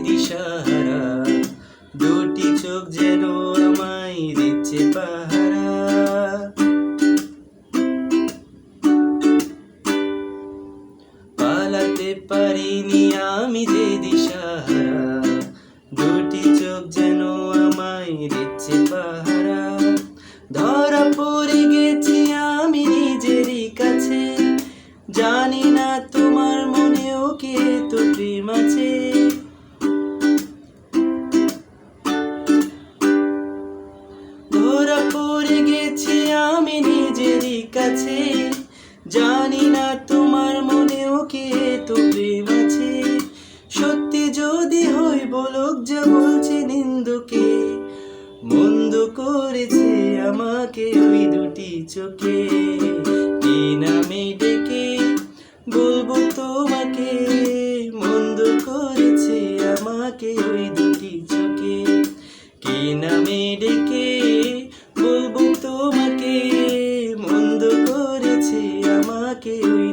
দিশাহারা, দুটি চোখ যেন আমায় দিচ্ছে পাহারা। পালাতে পারিনি আমি যে দিশাহারা, দুটি চোখ যেন আমায় দিচ্ছে পাহারা। ধরা পড়ে গেছি আমি নিজেরই কাছে, জানি না তোমার মনেও কে তো প্রেম আছে। ধরা পড়ে গেছি আমি নিজেরই কাছে, জানি না তোমার মনেও কে তো প্রেম আছে। সত্যি যদি হই বলুক যা বলছে নিন্দুকে, মন্দ করেছে আমাকে ওই দুটি চোখে। কি নামে ডেকে বলবো তোমাকে, মন্দ করেছে আমাকে ওই দুটি চোখে। কি নামে ডেকে বলবো তোমাকে, মন্দ করেছে আমাকে ওই